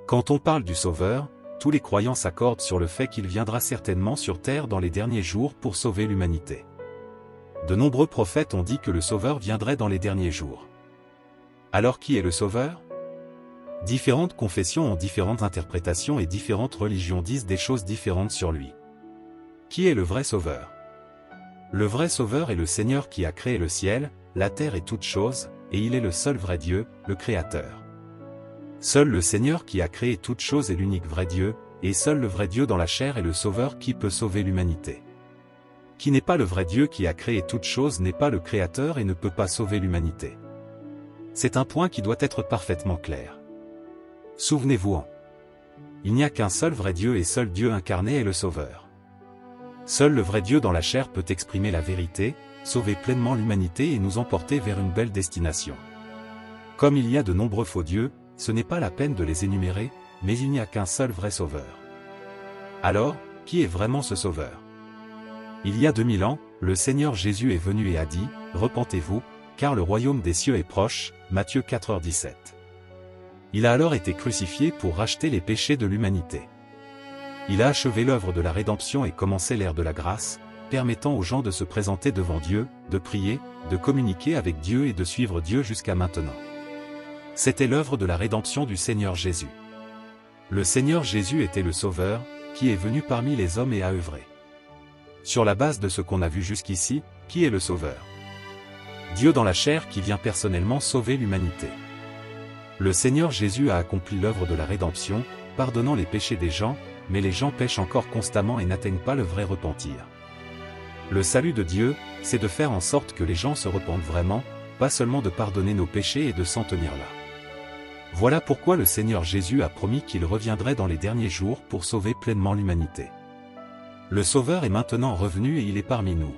Quand on parle du Sauveur, tous les croyants s'accordent sur le fait qu'il viendra certainement sur terre dans les derniers jours pour sauver l'humanité. De nombreux prophètes ont dit que le Sauveur viendrait dans les derniers jours. Alors qui est le Sauveur? Différentes confessions ont différentes interprétations et différentes religions disent des choses différentes sur lui. Qui est le vrai Sauveur? Le vrai Sauveur est le Seigneur qui a créé le ciel, la terre et toutes choses, et il est le seul vrai Dieu, le Créateur. Seul le Seigneur qui a créé toutes choses est l'unique vrai Dieu, et seul le vrai Dieu dans la chair est le Sauveur qui peut sauver l'humanité. Qui n'est pas le vrai Dieu qui a créé toutes choses n'est pas le Créateur et ne peut pas sauver l'humanité. C'est un point qui doit être parfaitement clair. Souvenez-vous-en. Il n'y a qu'un seul vrai Dieu et seul Dieu incarné est le Sauveur. Seul le vrai Dieu dans la chair peut exprimer la vérité, sauver pleinement l'humanité et nous emporter vers une belle destination. Comme il y a de nombreux faux dieux, ce n'est pas la peine de les énumérer, mais il n'y a qu'un seul vrai Sauveur. Alors, qui est vraiment ce Sauveur? Il y a 2000 ans, le Seigneur Jésus est venu et a dit, « Repentez-vous, car le royaume des cieux est proche » Matthieu 4h17. Il a alors été crucifié pour racheter les péchés de l'humanité. Il a achevé l'œuvre de la rédemption et commencé l'ère de la grâce, permettant aux gens de se présenter devant Dieu, de prier, de communiquer avec Dieu et de suivre Dieu jusqu'à maintenant. C'était l'œuvre de la rédemption du Seigneur Jésus. Le Seigneur Jésus était le Sauveur, qui est venu parmi les hommes et a œuvré. Sur la base de ce qu'on a vu jusqu'ici, qui est le Sauveur? Dieu dans la chair qui vient personnellement sauver l'humanité. Le Seigneur Jésus a accompli l'œuvre de la rédemption, pardonnant les péchés des gens, mais les gens pêchent encore constamment et n'atteignent pas le vrai repentir. Le salut de Dieu, c'est de faire en sorte que les gens se repentent vraiment, pas seulement de pardonner nos péchés et de s'en tenir là. Voilà pourquoi le Seigneur Jésus a promis qu'il reviendrait dans les derniers jours pour sauver pleinement l'humanité. Le Sauveur est maintenant revenu et il est parmi nous.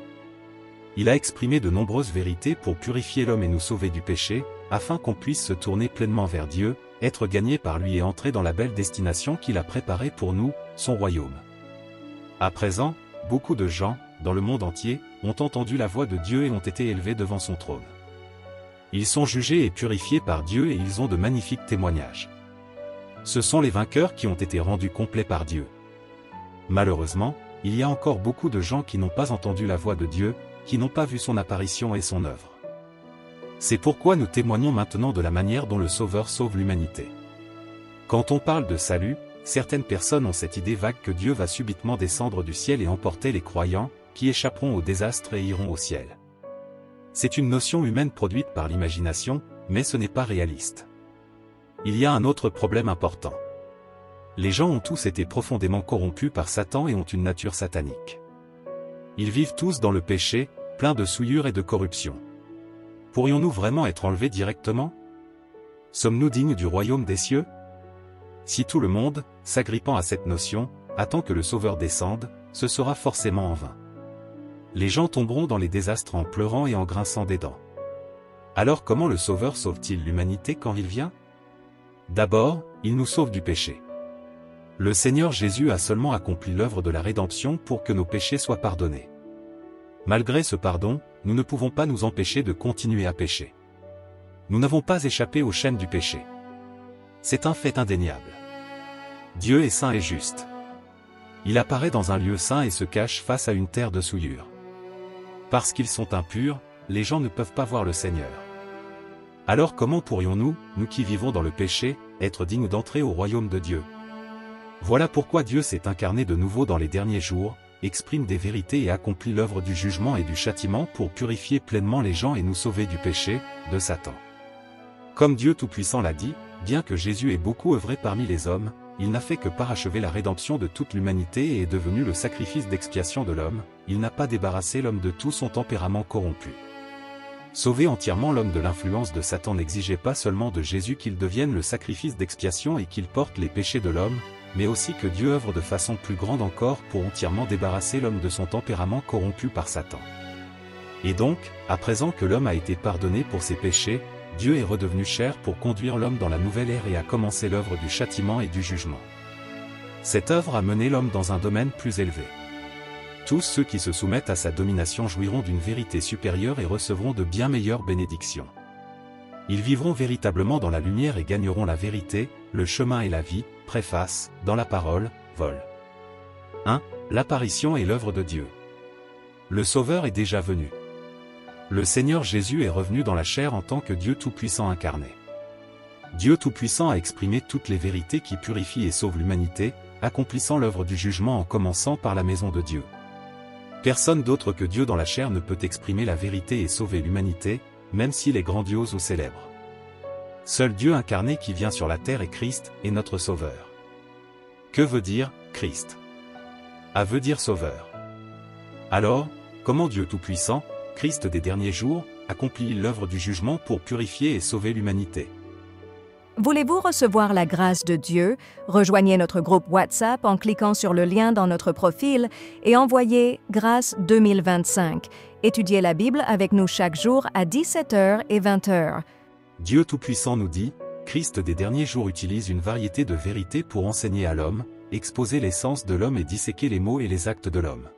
Il a exprimé de nombreuses vérités pour purifier l'homme et nous sauver du péché, afin qu'on puisse se tourner pleinement vers Dieu, être gagné par lui et entrer dans la belle destination qu'il a préparée pour nous, son royaume. À présent, beaucoup de gens, dans le monde entier, ont entendu la voix de Dieu et ont été élevés devant son trône. Ils sont jugés et purifiés par Dieu et ils ont de magnifiques témoignages. Ce sont les vainqueurs qui ont été rendus complets par Dieu. Malheureusement, il y a encore beaucoup de gens qui n'ont pas entendu la voix de Dieu, qui n'ont pas vu son apparition et son œuvre. C'est pourquoi nous témoignons maintenant de la manière dont le Sauveur sauve l'humanité. Quand on parle de salut, certaines personnes ont cette idée vague que Dieu va subitement descendre du ciel et emporter les croyants, qui échapperont au désastre et iront au ciel. C'est une notion humaine produite par l'imagination, mais ce n'est pas réaliste. Il y a un autre problème important. Les gens ont tous été profondément corrompus par Satan et ont une nature satanique. Ils vivent tous dans le péché, plein de souillure et de corruption. Pourrions-nous vraiment être enlevés directement? Sommes-nous dignes du royaume des cieux? Si tout le monde, s'agrippant à cette notion, attend que le Sauveur descende, ce sera forcément en vain. Les gens tomberont dans les désastres en pleurant et en grinçant des dents. Alors comment le Sauveur sauve-t-il l'humanité quand il vient? D'abord, il nous sauve du péché. Le Seigneur Jésus a seulement accompli l'œuvre de la rédemption pour que nos péchés soient pardonnés. Malgré ce pardon, nous ne pouvons pas nous empêcher de continuer à pécher. Nous n'avons pas échappé aux chaînes du péché. C'est un fait indéniable. Dieu est saint et juste. Il apparaît dans un lieu saint et se cache face à une terre de souillure. Parce qu'ils sont impurs, les gens ne peuvent pas voir le Seigneur. Alors comment pourrions-nous, nous qui vivons dans le péché, être dignes d'entrer au royaume de Dieu? Voilà pourquoi Dieu s'est incarné de nouveau dans les derniers jours, exprime des vérités et accomplit l'œuvre du jugement et du châtiment pour purifier pleinement les gens et nous sauver du péché, de Satan. Comme Dieu Tout-Puissant l'a dit, bien que Jésus ait beaucoup œuvré parmi les hommes, il n'a fait que parachever la rédemption de toute l'humanité et est devenu le sacrifice d'expiation de l'homme, il n'a pas débarrassé l'homme de tout son tempérament corrompu. Sauver entièrement l'homme de l'influence de Satan n'exigeait pas seulement de Jésus qu'il devienne le sacrifice d'expiation et qu'il porte les péchés de l'homme, mais aussi que Dieu œuvre de façon plus grande encore pour entièrement débarrasser l'homme de son tempérament corrompu par Satan. Et donc, à présent que l'homme a été pardonné pour ses péchés, Dieu est redevenu chair pour conduire l'homme dans la nouvelle ère et a commencé l'œuvre du châtiment et du jugement. Cette œuvre a mené l'homme dans un domaine plus élevé. Tous ceux qui se soumettent à sa domination jouiront d'une vérité supérieure et recevront de bien meilleures bénédictions. Ils vivront véritablement dans la lumière et gagneront la vérité, le chemin et la vie, Préface, dans la parole, vol. 1. L'apparition est l'œuvre de Dieu. Le Sauveur est déjà venu. Le Seigneur Jésus est revenu dans la chair en tant que Dieu Tout-Puissant incarné. Dieu Tout-Puissant a exprimé toutes les vérités qui purifient et sauvent l'humanité, accomplissant l'œuvre du jugement en commençant par la maison de Dieu. Personne d'autre que Dieu dans la chair ne peut exprimer la vérité et sauver l'humanité, même s'il est grandiose ou célèbre. Seul Dieu incarné qui vient sur la terre est Christ, et notre Sauveur. Que veut dire Christ? A veut dire Sauveur. Alors, comment Dieu Tout-Puissant, Christ des derniers jours, accomplit-il l'œuvre du jugement pour purifier et sauver l'humanité? Voulez-vous recevoir la grâce de Dieu? Rejoignez notre groupe WhatsApp en cliquant sur le lien dans notre profil et envoyez « Grâce 2025 ». Étudiez la Bible avec nous chaque jour à 17h et 20h. Dieu Tout-Puissant nous dit, Christ des derniers jours utilise une variété de vérités pour enseigner à l'homme, exposer l'essence de l'homme et disséquer les mots et les actes de l'homme.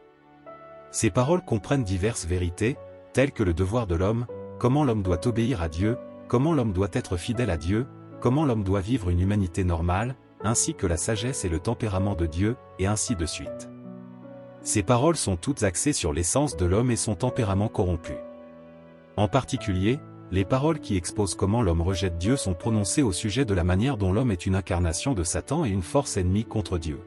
Ces paroles comprennent diverses vérités, telles que le devoir de l'homme, comment l'homme doit obéir à Dieu, comment l'homme doit être fidèle à Dieu, comment l'homme doit vivre une humanité normale, ainsi que la sagesse et le tempérament de Dieu, et ainsi de suite. Ces paroles sont toutes axées sur l'essence de l'homme et son tempérament corrompu. En particulier, les paroles qui exposent comment l'homme rejette Dieu sont prononcées au sujet de la manière dont l'homme est une incarnation de Satan et une force ennemie contre Dieu.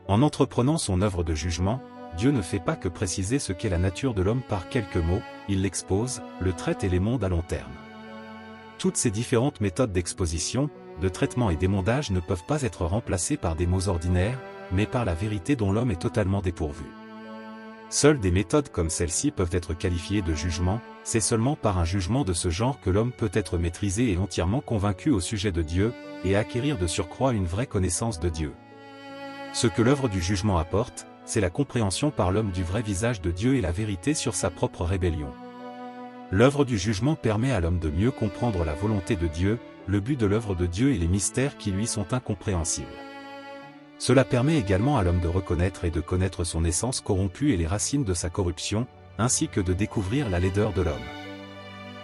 En entreprenant son œuvre de jugement, Dieu ne fait pas que préciser ce qu'est la nature de l'homme par quelques mots, il l'expose, le traite et l'émonde à long terme. Toutes ces différentes méthodes d'exposition, de traitement et d'émondage ne peuvent pas être remplacées par des mots ordinaires, mais par la vérité dont l'homme est totalement dépourvu. Seules des méthodes comme celle-ci peuvent être qualifiées de jugement, c'est seulement par un jugement de ce genre que l'homme peut être maîtrisé et entièrement convaincu au sujet de Dieu, et acquérir de surcroît une vraie connaissance de Dieu. Ce que l'œuvre du jugement apporte, c'est la compréhension par l'homme du vrai visage de Dieu et la vérité sur sa propre rébellion. L'œuvre du jugement permet à l'homme de mieux comprendre la volonté de Dieu, le but de l'œuvre de Dieu et les mystères qui lui sont incompréhensibles. Cela permet également à l'homme de reconnaître et de connaître son essence corrompue et les racines de sa corruption, ainsi que de découvrir la laideur de l'homme.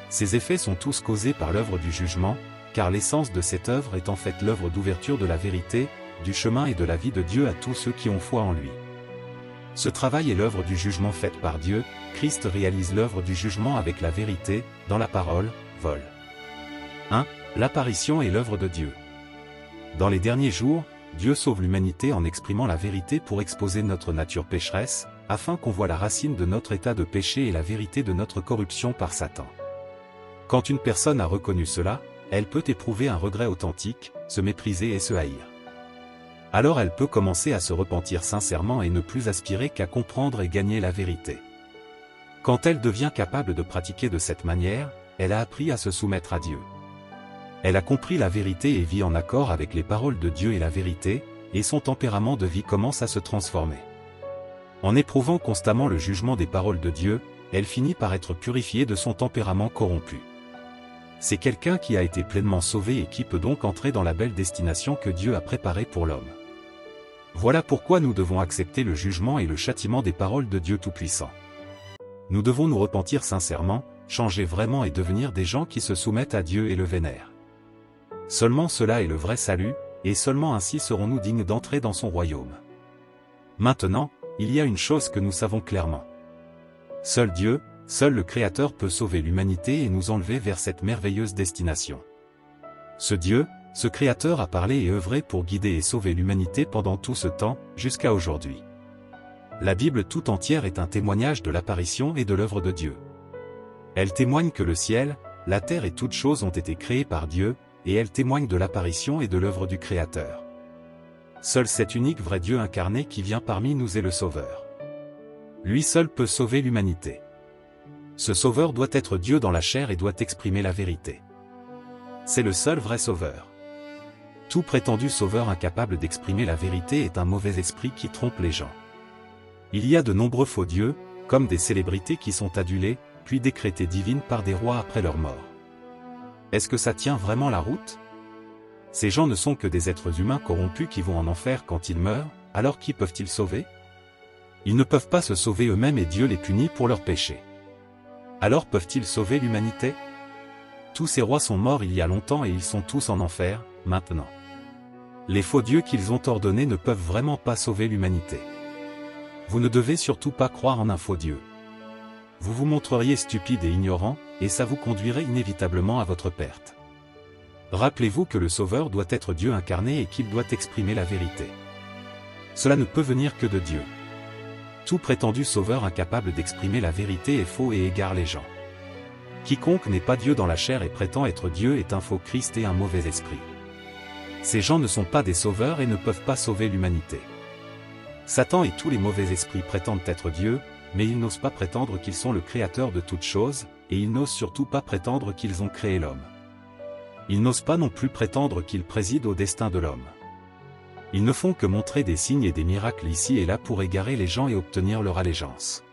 Ces effets sont tous causés par l'œuvre du jugement, car l'essence de cette œuvre est en fait l'œuvre d'ouverture de la vérité, du chemin et de la vie de Dieu à tous ceux qui ont foi en lui. Ce travail est l'œuvre du jugement faite par Dieu, Christ réalise l'œuvre du jugement avec la vérité, dans la parole, vol. 1. L'apparition est l'œuvre de Dieu. Dans les derniers jours, Dieu sauve l'humanité en exprimant la vérité pour exposer notre nature pécheresse, afin qu'on voie la racine de notre état de péché et la vérité de notre corruption par Satan. Quand une personne a reconnu cela, elle peut éprouver un regret authentique, se mépriser et se haïr. Alors elle peut commencer à se repentir sincèrement et ne plus aspirer qu'à comprendre et gagner la vérité. Quand elle devient capable de pratiquer de cette manière, elle a appris à se soumettre à Dieu. Elle a compris la vérité et vit en accord avec les paroles de Dieu et la vérité, et son tempérament de vie commence à se transformer. En éprouvant constamment le jugement des paroles de Dieu, elle finit par être purifiée de son tempérament corrompu. C'est quelqu'un qui a été pleinement sauvé et qui peut donc entrer dans la belle destination que Dieu a préparée pour l'homme. Voilà pourquoi nous devons accepter le jugement et le châtiment des paroles de Dieu Tout-Puissant. Nous devons nous repentir sincèrement, changer vraiment et devenir des gens qui se soumettent à Dieu et le vénèrent. Seulement cela est le vrai salut, et seulement ainsi serons-nous dignes d'entrer dans son royaume. Maintenant, il y a une chose que nous savons clairement. Seul Dieu, seul le Créateur peut sauver l'humanité et nous enlever vers cette merveilleuse destination. Ce Dieu, ce Créateur a parlé et œuvré pour guider et sauver l'humanité pendant tout ce temps, jusqu'à aujourd'hui. La Bible tout entière est un témoignage de l'apparition et de l'œuvre de Dieu. Elle témoigne que le ciel, la terre et toutes choses ont été créées par Dieu, et elle témoigne de l'apparition et de l'œuvre du Créateur. Seul cet unique vrai Dieu incarné qui vient parmi nous est le Sauveur. Lui seul peut sauver l'humanité. Ce Sauveur doit être Dieu dans la chair et doit exprimer la vérité. C'est le seul vrai Sauveur. Tout prétendu Sauveur incapable d'exprimer la vérité est un mauvais esprit qui trompe les gens. Il y a de nombreux faux dieux, comme des célébrités qui sont adulées, puis décrétées divines par des rois après leur mort. Est-ce que ça tient vraiment la route? Ces gens ne sont que des êtres humains corrompus qui vont en enfer quand ils meurent, alors qui peuvent-ils sauver? Ils ne peuvent pas se sauver eux-mêmes et Dieu les punit pour leurs péchés. Alors peuvent-ils sauver l'humanité? Tous ces rois sont morts il y a longtemps et ils sont tous en enfer, maintenant. Les faux dieux qu'ils ont ordonnés ne peuvent vraiment pas sauver l'humanité. Vous ne devez surtout pas croire en un faux dieu. Vous vous montreriez stupide et ignorant, et ça vous conduirait inévitablement à votre perte. Rappelez-vous que le Sauveur doit être Dieu incarné et qu'il doit exprimer la vérité. Cela ne peut venir que de Dieu. Tout prétendu Sauveur incapable d'exprimer la vérité est faux et égare les gens. Quiconque n'est pas Dieu dans la chair et prétend être Dieu est un faux Christ et un mauvais esprit. Ces gens ne sont pas des sauveurs et ne peuvent pas sauver l'humanité. Satan et tous les mauvais esprits prétendent être Dieu, mais ils n'osent pas prétendre qu'ils sont le créateur de toutes choses, et ils n'osent surtout pas prétendre qu'ils ont créé l'homme. Ils n'osent pas non plus prétendre qu'ils président au destin de l'homme. Ils ne font que montrer des signes et des miracles ici et là pour égarer les gens et obtenir leur allégeance.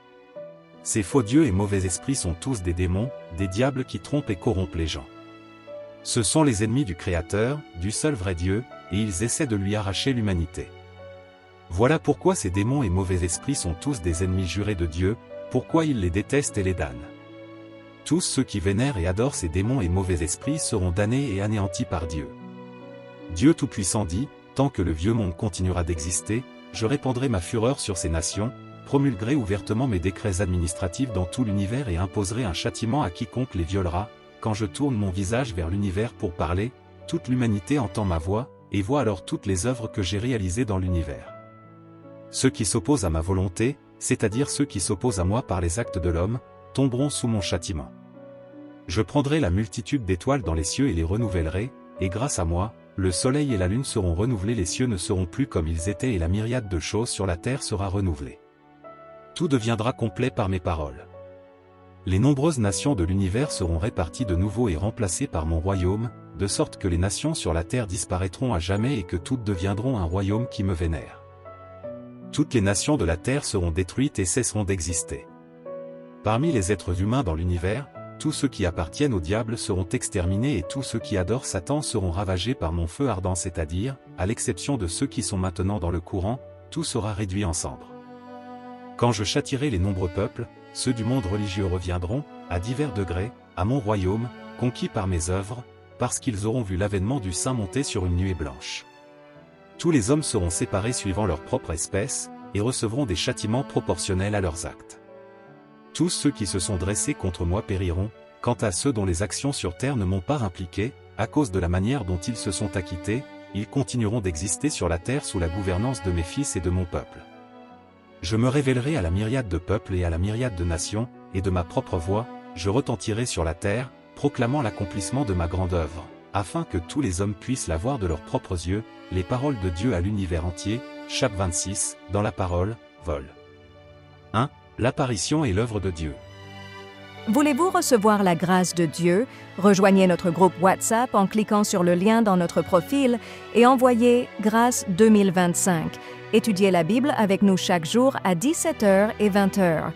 Ces faux dieux et mauvais esprits sont tous des démons, des diables qui trompent et corrompent les gens. Ce sont les ennemis du Créateur, du seul vrai Dieu, et ils essaient de lui arracher l'humanité. Voilà pourquoi ces démons et mauvais esprits sont tous des ennemis jurés de Dieu, pourquoi il les déteste et les damne. Tous ceux qui vénèrent et adorent ces démons et mauvais esprits seront damnés et anéantis par Dieu. Dieu Tout-Puissant dit, tant que le vieux monde continuera d'exister, je répandrai ma fureur sur ces nations, promulguerai ouvertement mes décrets administratifs dans tout l'univers et imposerai un châtiment à quiconque les violera. Quand je tourne mon visage vers l'univers pour parler, toute l'humanité entend ma voix, et voit alors toutes les œuvres que j'ai réalisées dans l'univers. Ceux qui s'opposent à ma volonté, c'est-à-dire ceux qui s'opposent à moi par les actes de l'homme, tomberont sous mon châtiment. Je prendrai la multitude d'étoiles dans les cieux et les renouvellerai, et grâce à moi, le soleil et la lune seront renouvelés, les cieux ne seront plus comme ils étaient et la myriade de choses sur la terre sera renouvelée. Tout deviendra complet par mes paroles. Les nombreuses nations de l'univers seront réparties de nouveau et remplacées par mon royaume, de sorte que les nations sur la terre disparaîtront à jamais et que toutes deviendront un royaume qui me vénère. Toutes les nations de la terre seront détruites et cesseront d'exister. Parmi les êtres humains dans l'univers, tous ceux qui appartiennent au diable seront exterminés et tous ceux qui adorent Satan seront ravagés par mon feu ardent, c'est-à-dire, à l'exception de ceux qui sont maintenant dans le courant, tout sera réduit en cendres. Quand je châtierai les nombreux peuples, ceux du monde religieux reviendront, à divers degrés, à mon royaume, conquis par mes œuvres, parce qu'ils auront vu l'avènement du Saint monter sur une nuée blanche. Tous les hommes seront séparés suivant leur propre espèce, et recevront des châtiments proportionnels à leurs actes. Tous ceux qui se sont dressés contre moi périront, quant à ceux dont les actions sur terre ne m'ont pas impliqué, à cause de la manière dont ils se sont acquittés, ils continueront d'exister sur la terre sous la gouvernance de mes fils et de mon peuple. Je me révélerai à la myriade de peuples et à la myriade de nations, et de ma propre voix, je retentirai sur la terre, proclamant l'accomplissement de ma grande œuvre, afin que tous les hommes puissent la voir de leurs propres yeux, les paroles de Dieu à l'univers entier. Chapitre 26, dans la parole, vol. 1. L'apparition et l'œuvre de Dieu. Voulez-vous recevoir la grâce de Dieu? Rejoignez notre groupe WhatsApp en cliquant sur le lien dans notre profil et envoyez « Grâce 2025 ». Étudiez la Bible avec nous chaque jour à 17h et 20h.